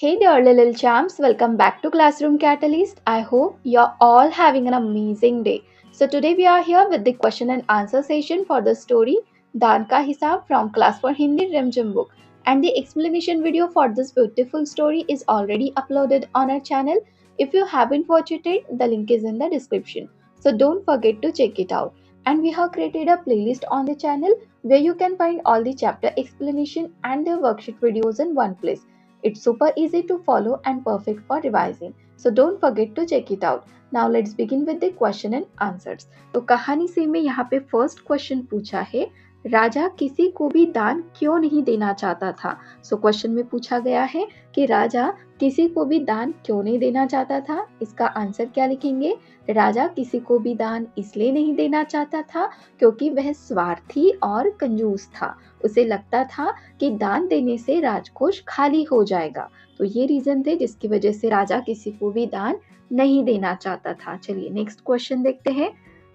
Hey there, little champs. Welcome back to Classroom Catalyst. I hope you're all having an amazing day. So, today we are here with the question and answer session for the story Daan Ka Hisab from Class for Hindi Rimjim book. And the explanation video for this beautiful story is already uploaded on our channel. If you haven't watched it, the link is in the description. So, don't forget to check it out. And we have created a playlist on the channel where you can find all the chapter explanation and the worksheet videos in one place. It's super easy to follow and perfect for revising. So don't forget to check it out. Now let's begin with the question and answers. तो कहानी से में यहाँ पे first question पूछा है, राजा किसी को भी दान क्यों नहीं देना चाहता था। सो क्वेश्चन में पूछा गया है कि राजा किसी को भी दान क्यों नहीं देना चाहता था। इसका आंसर क्या लिखेंगे, राजा किसी को भी दान इसलिए नहीं देना चाहता था क्योंकि वह स्वार्थी और कंजूस था। उसे लगता था कि दान देने से राजकोष खाली हो जाएगा। तो ये रीजन थे जिसकी वजह से राजा किसी को भी दान नहीं देना चाहता था। चलिए नेक्स्ट क्वेश्चन देखते हैं।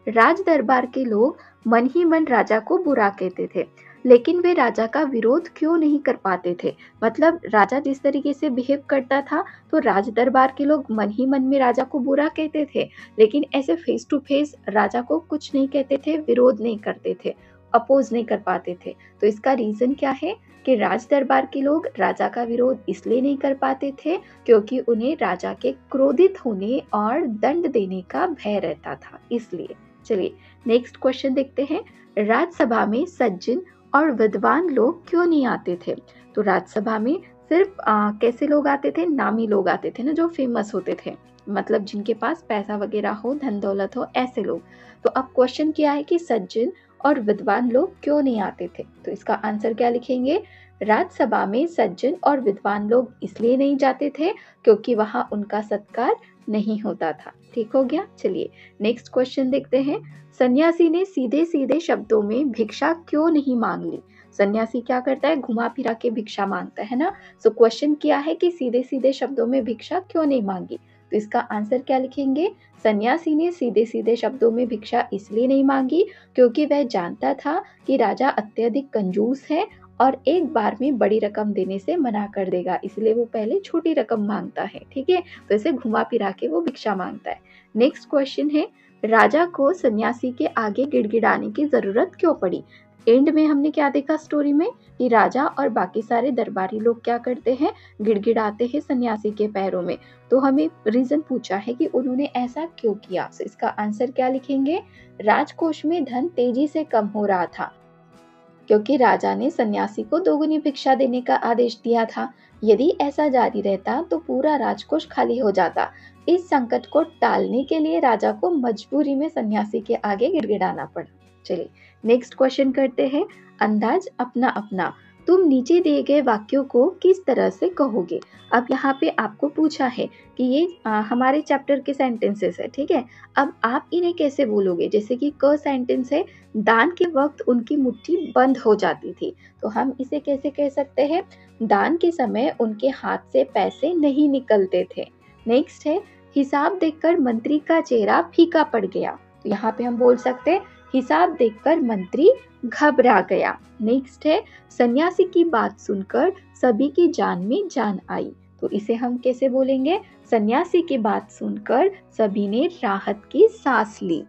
राज दरबार के लोग मन ही मन राजा को बुरा कहते थे, लेकिन वे राजा का विरोध क्यों नहीं कर पाते थे। मतलब राजा जिस तरीके से बिहेव करता था तो राज दरबार के लोग मन ही मन में राजा को बुरा कहते थे, लेकिन ऐसे फेस टू फेस राजा को कुछ नहीं कहते थे, विरोध नहीं करते थे, अपोज नहीं कर पाते थे। तो इसका रीजन क्या है कि राज दरबार के लोग राजा का विरोध इसलिए नहीं कर पाते थे क्योंकि उन्हें राजा के क्रोधित होने और दंड देने का भय रहता था, इसलिए। चलिए नेक्स्ट क्वेश्चन देखते हैं। राज्यसभा में सज्जन और विद्वान लोग क्यों नहीं आते थे। तो राज्यसभा में सिर्फ कैसे लोग आते थे, नामी लोग आते थे ना, जो फेमस होते थे, मतलब जिनके पास पैसा वगैरह हो, धन दौलत हो, ऐसे लोग। तो अब क्वेश्चन क्या है कि सज्जन और विद्वान लोग क्यों नहीं आते थे। तो इसका आंसर क्या लिखेंगे, राज्यसभा में सज्जन और विद्वान लोग इसलिए नहीं जाते थे क्योंकि वहां उनका सत्कार नहीं होता था। ठीक हो गया। चलिए नेक्स्ट क्वेश्चन देखते हैं। सन्यासी ने सीधे सीधे शब्दों में भिक्षा क्यों नहीं मांग ली। सन्यासी क्या करता है, घुमा फिरा के भिक्षा मांगता है ना। सो क्वेश्चन किया है कि सीधे सीधे शब्दों में भिक्षा क्यों नहीं मांगी। तो इसका आंसर क्या लिखेंगे, सन्यासी ने सीधे सीधे शब्दों में भिक्षा इसलिए नहीं मांगी क्योंकि वह जानता था कि राजा अत्यधिक कंजूस है और एक बार में बड़ी रकम देने से मना कर देगा, इसलिए वो पहले छोटी रकम मांगता है। ठीक है, तो इसे घुमा फिरा के वो भिक्षा मांगता है। नेक्स्ट क्वेश्चन है, राजा को सन्यासी के आगे गिड़गिड़ाने की जरूरत क्यों पड़ी। एंड में हमने क्या देखा स्टोरी में कि राजा और बाकी सारे दरबारी लोग क्या करते हैं, गिड़गिड़ाते हैं सन्यासी के पैरों में। तो हमें रीजन पूछा है कि उन्होंने ऐसा क्यों किया। तो इसका आंसर क्या लिखेंगे, राजकोष में धन तेजी से कम हो रहा था क्योंकि राजा ने सन्यासी को दोगुनी भिक्षा देने का आदेश दिया था। यदि ऐसा जारी रहता तो पूरा राजकोष खाली हो जाता। इस संकट को टालने के लिए राजा को मजबूरी में सन्यासी के आगे गिड़गिड़ाना पड़ा। चलिए नेक्स्ट क्वेश्चन करते हैं। अंदाज अपना अपना, तुम नीचे दिए गए वाक्यों को किस तरह से कहोगे। अब यहाँ पे आपको पूछा है कि ये हमारे चैप्टर के सेंटेंसेस है, ठीक है। अब आप इन्हें कैसे बोलोगे, जैसे कि क सेंटेंस है, दान के वक्त उनकी मुट्ठी बंद हो जाती थी। तो हम इसे कैसे कह सकते हैं, दान के समय उनके हाथ से पैसे नहीं निकलते थे। नेक्स्ट है, हिसाब देखकर मंत्री का चेहरा फीका पड़ गया। तो यहाँ पे हम बोल सकते हैं, हिसाब देखकर मंत्री घबरा गया। नेक्स्ट है, सन्यासी की बात सुनकर सभी की जान में जान आई। तो इसे हम कैसे बोलेंगे, सन्यासी की बात सुनकर सभी ने राहत की सांस ली।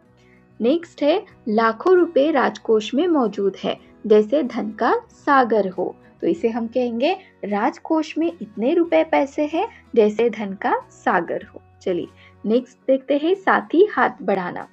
नेक्स्ट है, लाखों रुपए राजकोष में मौजूद है जैसे धन का सागर हो। तो इसे हम कहेंगे, राजकोष में इतने रुपए पैसे हैं जैसे धन का सागर हो। चलिए नेक्स्ट देखते हैं, साथी हाथ बढ़ाना।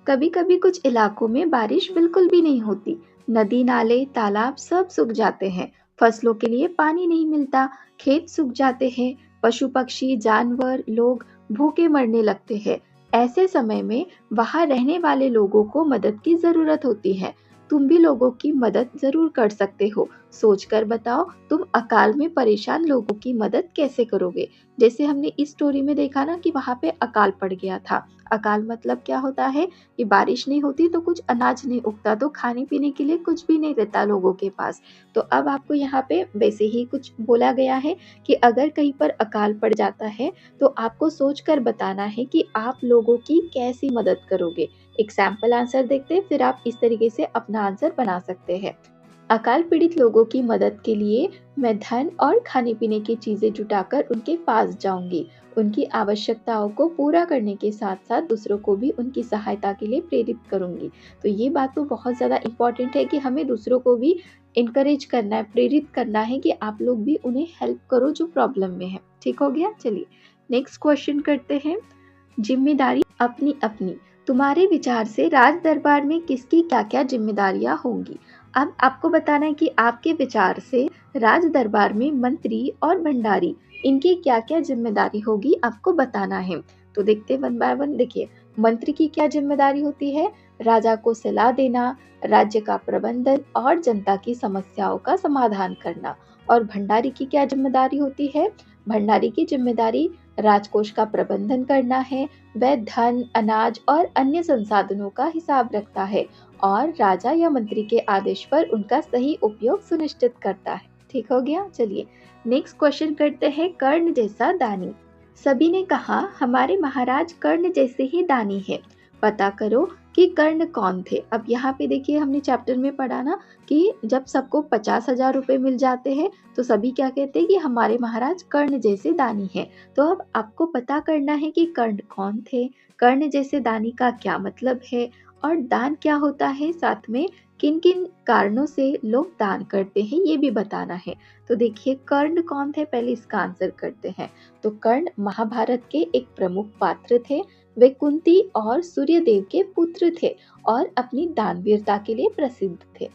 कभी कभी कुछ इलाकों में बारिश बिल्कुल भी नहीं होती, नदी नाले तालाब सब सूख जाते हैं, फसलों के लिए पानी नहीं मिलता, खेत सूख जाते हैं, पशु पक्षी जानवर लोग भूखे मरने लगते हैं। ऐसे समय में वहां रहने वाले लोगों को मदद की जरूरत होती है। तुम भी लोगों की मदद जरूर कर सकते हो। सोचकर बताओ, तुम अकाल में परेशान लोगों की मदद कैसे करोगे। जैसे हमने इस स्टोरी में देखा ना कि वहां पे अकाल पड़ गया था। अकाल मतलब क्या होता है कि बारिश नहीं होती तो कुछ अनाज नहीं उगता, तो खाने पीने के लिए कुछ भी नहीं रहता लोगों के पास। तो अब आपको यहाँ पे वैसे ही कुछ बोला गया है कि अगर कहीं पर अकाल पड़ जाता है तो आपको सोचकर बताना है कि आप लोगों की कैसी मदद करोगे। एक सैम्पल आंसर देखते हैं, फिर आप इस तरीके से अपना आंसर बना सकते हैं। अकाल पीड़ित लोगों की मदद के लिए मैं धन और खाने पीने की चीजें जुटाकर उनके पास जाऊंगी। उनकी आवश्यकताओं को पूरा करने के साथ साथ दूसरों को भी उनकी सहायता के लिए प्रेरित करूंगी। तो ये बात तो बहुत ज़्यादा इम्पोर्टेंट है कि हमें दूसरों को भी इनकरेज करना है, प्रेरित करना है कि आप लोग भी उन्हें हेल्प करो जो प्रॉब्लम में है। ठीक हो गया? चलिए नेक्स्ट क्वेश्चन करते हैं। जिम्मेदारी अपनी अपनी, तुम्हारे विचार से राज दरबार में किसकी क्या क्या जिम्मेदारियां होंगी? अब आपको बताना है कि आपके विचार से राज दरबार में मंत्री और भंडारी इनकी क्या क्या जिम्मेदारी होगी आपको बताना है। तो देखते वन बाय वन। देखिए, मंत्री की क्या जिम्मेदारी होती है? राजा को सलाह देना, राज्य का प्रबंधन और जनता की समस्याओं का समाधान करना। और भंडारी की क्या जिम्मेदारी होती है? भंडारी की जिम्मेदारी राजकोष का प्रबंधन करना है। वह धन, अनाज और अन्य संसाधनों का हिसाब रखता है और राजा या मंत्री के आदेश पर उनका सही उपयोग सुनिश्चित करता है। ठीक हो गया? चलिए नेक्स्ट क्वेश्चन करते हैं। कर्ण जैसा दानी। सभी ने कहा हमारे महाराज कर्ण जैसे ही दानी है। पता करो कि कर्ण कौन थे। अब यहाँ पे देखिए, हमने चैप्टर में पढ़ा ना कि जब सबको 50,000 रुपए मिल जाते हैं तो सभी क्या कहते हैं कि हमारे महाराज कर्ण जैसे दानी है। तो अब आपको पता करना है कि कर्ण कौन थे, कर्ण जैसे दानी का क्या मतलब है और दान क्या होता है, साथ में किन किन कारणों से लोग दान करते हैं ये भी बताना है। तो देखिए, कर्ण कौन थे, पहले इसका आंसर करते हैं। तो कर्ण महाभारत के एक प्रमुख पात्र थे। वे कुंती और सूर्यदेव के पुत्र थे और अपनी दानवीरता के लिए प्रसिद्ध थे।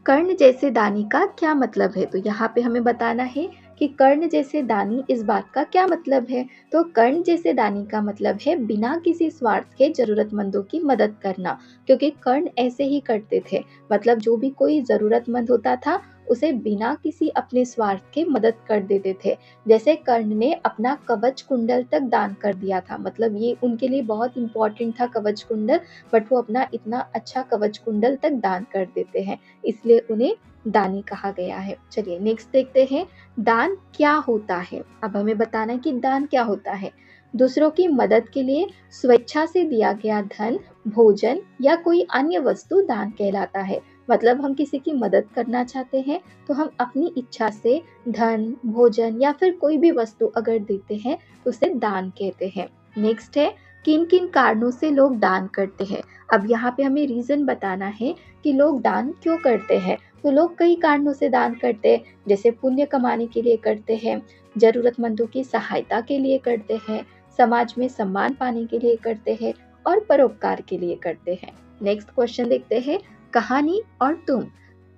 कर्ण जैसे दानी का क्या मतलब है? तो यहाँ पे हमें बताना है कि कर्ण जैसे दानी इस बात का क्या मतलब है। तो कर्ण जैसे दानी का मतलब है बिना किसी स्वार्थ के जरूरतमंदों की मदद करना, क्योंकि कर्ण ऐसे ही करते थे। मतलब जो भी कोई जरूरतमंद होता था उसे बिना किसी अपने स्वार्थ के मदद कर देते थे। जैसे कर्ण ने अपना कवच कुंडल तक दान कर दिया था। मतलब ये उनके लिए बहुत इंपॉर्टेंट था कवच कुंडल, बट वो अपना इतना अच्छा कवच कुंडल तक दान कर देते हैं, इसलिए उन्हें दानी कहा गया है। चलिए नेक्स्ट देखते हैं। दान क्या होता है? अब हमें बताना है कि दान क्या होता है। दूसरों की मदद के लिए स्वेच्छा से दिया गया धन, भोजन या कोई अन्य वस्तु दान कहलाता है। मतलब हम किसी की मदद करना चाहते हैं तो हम अपनी इच्छा से धन, भोजन या फिर कोई भी वस्तु अगर देते हैं तो उसे दान कहते हैं। नेक्स्ट है, किन किन कारणों से लोग दान करते हैं। अब यहाँ पे हमें रीजन बताना है कि लोग दान क्यों करते हैं। तो लोग कई कारणों से दान करते हैं, जैसे पुण्य कमाने के लिए करते हैं, जरूरतमंदों की सहायता के लिए करते हैं, समाज में सम्मान पाने के लिए करते हैं और परोपकार के लिए करते हैं। नेक्स्ट क्वेश्चन देखते हैं। कहानी और तुम।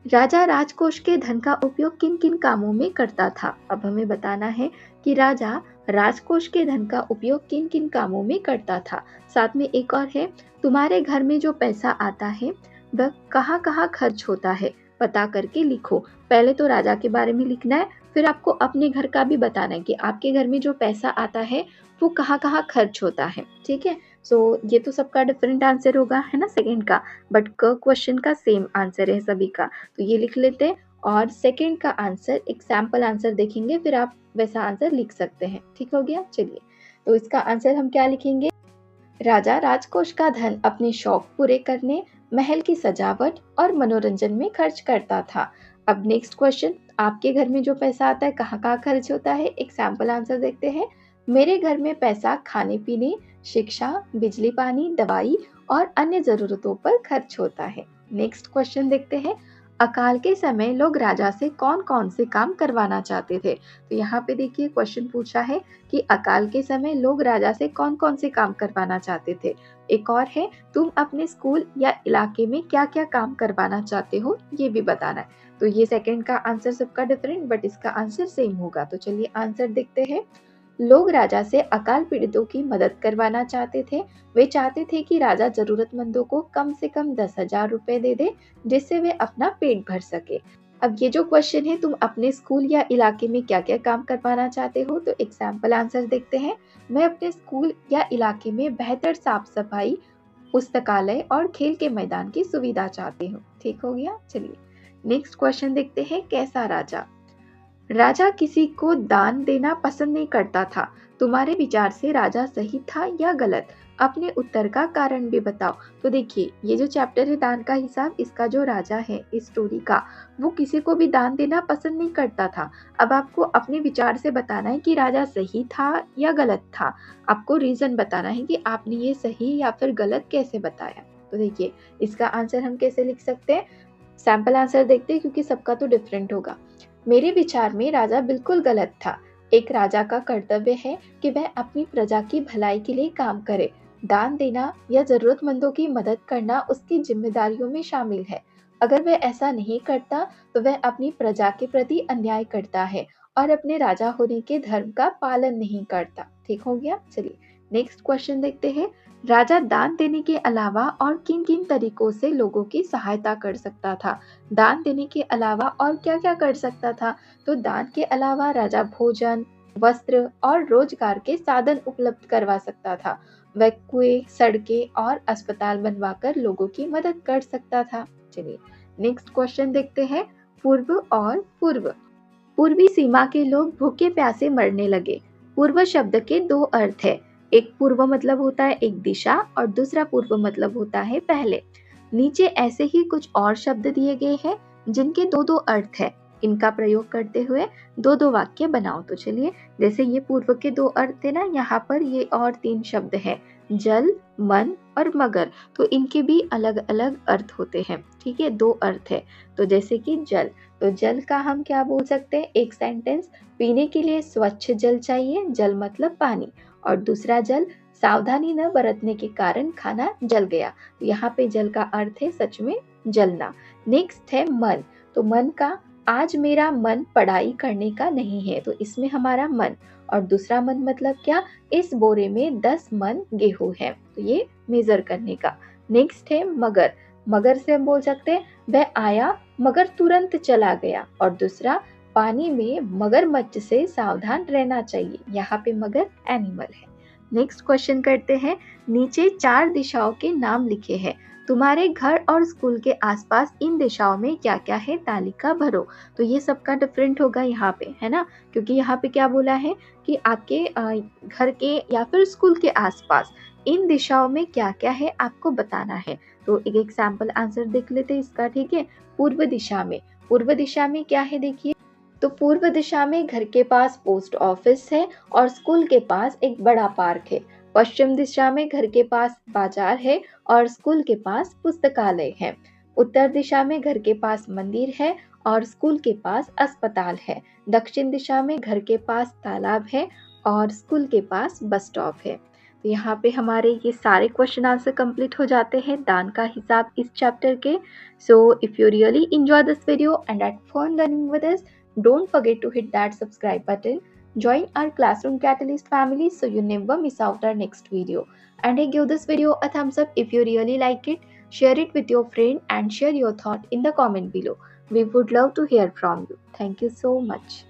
राजा राजकोष के धन का उपयोग किन किन कामों में करता था? अब हमें बताना है कि राजा राजकोष के धन का उपयोग किन किन कामों में करता था। साथ में एक और है, तुम्हारे घर में जो पैसा आता है वह कहाँ कहाँ खर्च होता है, पता करके लिखो। पहले तो राजा के बारे में लिखना है, फिर आपको अपने घर का भी बताना है कि आपके घर में जो पैसा आता है वो कहाँ कहाँ खर्च होता है। ठीक है, सो ये तो सबका डिफरेंट आंसर होगा, है ना, सेकेंड का, बट क्वेश्चन का सेम आंसर है सभी का। तो ये लिख लेते हैं और सेकेंड का आंसर एक सैम्पल आंसर देखेंगे, फिर आप वैसा आंसर लिख सकते हैं। ठीक हो गया? चलिए, तो इसका आंसर हम क्या लिखेंगे? राजा राजकोष का धन अपने शौक पूरे करने, महल की सजावट और मनोरंजन में खर्च करता था। अब नेक्स्ट क्वेश्चन, आपके घर में जो पैसा आता है कहाँ कहाँ खर्च होता है? एक सैम्पल आंसर देखते हैं। मेरे घर में पैसा खाने पीने, शिक्षा, बिजली पानी, दवाई और अन्य जरूरतों पर खर्च होता है। नेक्स्ट क्वेश्चन देखते हैं। अकाल के समय लोग राजा से कौन कौन से काम करवाना चाहते थे? तो यहाँ पे देखिए, क्वेश्चन पूछा है कि अकाल के समय लोग राजा से कौन कौन से काम करवाना चाहते थे। एक और है, तुम अपने स्कूल या इलाके में क्या क्या काम करवाना चाहते हो ये भी बताना है। तो ये सेकंड का आंसर सबका डिफरेंट, बट इसका आंसर सेम होगा। तो चलिए आंसर देखते हैं। लोग राजा से अकाल पीड़ितों की मदद करवाना चाहते थे। वे चाहते थे कि राजा जरूरतमंदों को कम से कम 10,000 रुपए दे दे, जिससे वे अपना पेट भर सके। अब ये जो क्वेश्चन है, तुम अपने स्कूल या इलाके में क्या क्या काम करवाना चाहते हो, तो एक सैम्पल आंसर देखते हैं। मैं अपने स्कूल या इलाके में बेहतर साफ सफाई, पुस्तकालय और खेल के मैदान की सुविधा चाहती हूँ। ठीक हो गया? चलिए नेक्स्ट क्वेश्चन देखते हैं। कैसा राजा? राजा किसी को दान देना पसंद नहीं करता था। तुम्हारे विचार से राजा सही था या गलत? अपने उत्तर का कारण भी बताओ। तो देखिए, ये जो चैप्टर है दान का हिसाब, इसका जो राजा है इस स्टोरी का, वो किसी को भी दान देना पसंद नहीं करता था। अब आपको अपने विचार से बताना है कि राजा सही था या गलत था। आपको रीजन बताना है कि आपने ये सही या फिर गलत कैसे बताया। तो देखिए, इसका आंसर हम कैसे लिख सकते हैं। सैंपल आंसर देखते हैं क्योंकि सबका तो डिफरेंट होगा। मेरे विचार में राजा बिल्कुल गलत था। एक राजा का कर्तव्य है कि वह अपनी प्रजा की भलाई के लिए काम करे। दान देना या जरूरतमंदों की मदद करना उसकी जिम्मेदारियों में शामिल है। अगर वह ऐसा नहीं करता तो वह अपनी प्रजा के प्रति अन्याय करता है और अपने राजा होने के धर्म का पालन नहीं करता। ठीक हो गया। चलिए नेक्स्ट क्वेश्चन देखते हैं। राजा दान देने के अलावा और किन किन तरीकों से लोगों की सहायता कर सकता था? दान देने के अलावा और क्या क्या कर सकता था? तो दान के अलावा राजा भोजन, वस्त्र और रोजगार के साधन उपलब्ध करवा सकता था। वह कुएं, सड़कें और अस्पताल बनवाकर लोगों की मदद कर सकता था। चलिए नेक्स्ट क्वेश्चन देखते हैं। पूर्व और पूर्व। पूर्वी सीमा के लोग भूखे प्यासे मरने लगे। पूर्व शब्द के दो अर्थ है। एक पूर्व मतलब होता है एक दिशा और दूसरा पूर्व मतलब होता है पहले। नीचे ऐसे ही कुछ और शब्द दिए गए हैं जिनके दो दो अर्थ है। इनका प्रयोग करते हुए दो दो वाक्य बनाओ। तो चलिए, जैसे ये पूर्व के दो अर्थ थे ना, यहाँ पर ये और तीन शब्द है, जल, मन और मगर। तो इनके भी अलग अलग अर्थ होते हैं। ठीक है, दो अर्थ है। तो जैसे कि जल, तो जल का हम क्या बोल सकते हैं, एक सेंटेंस, पीने के लिए स्वच्छ जल चाहिए, जल मतलब पानी। और दूसरा जल, सावधानी न बरतने के कारण खाना जल गया। तो यहाँ पे जल का अर्थ है सच में जलना। नेक्स्ट है मन। तो मन का, आज मेरा मन पढ़ाई करने का नहीं है। तो इसमें हमारा मन। और दूसरा मन मतलब क्या, इस बोरे में 10 मन गेहूं है। तो ये मेजर करने का। नेक्स्ट है मगर। मगर से हम बोल सकते हैं वह आया मगर तुरंत चला गया। और दूसरा, पानी में मगरमच्छ से सावधान रहना चाहिए। यहाँ पे मगर एनिमल है। नेक्स्ट क्वेश्चन करते हैं। नीचे 4 दिशाओं के नाम लिखे हैं। तुम्हारे घर और स्कूल के आसपास इन दिशाओं में क्या क्या है, तालिका भरो। तो ये सबका डिफरेंट होगा यहाँ पे, है ना, क्योंकि यहाँ पे क्या बोला है कि आपके घर के या फिर स्कूल के आसपास इन दिशाओं में क्या क्या है आपको बताना है। तो एक एग्जाम्पल आंसर देख लेते हैं इसका। ठीक है, पूर्व दिशा में, पूर्व दिशा में क्या है देखिए। तो पूर्व दिशा में घर के पास पोस्ट ऑफिस है और स्कूल के पास एक बड़ा पार्क है। पश्चिम दिशा में घर के पास बाजार है और स्कूल के पास पुस्तकालय है। उत्तर दिशा में घर के पास मंदिर है और स्कूल के पास अस्पताल है। दक्षिण दिशा में घर के पास तालाब है और स्कूल के पास बस स्टॉप है। तो यहाँ पे हमारे ये सारे क्वेश्चन आंसर कंप्लीट हो जाते हैं दान का हिसाब इस चैप्टर के। So if you really enjoy this video and had fun learning with us, don't forget to hit that subscribe button. Join our Classroom Catalyst family so you never miss out our next video. And hey, give this video a thumbs up if you really like it. Share it with your friend and share your thought in the comment below. We would love to hear from you. Thank you so much.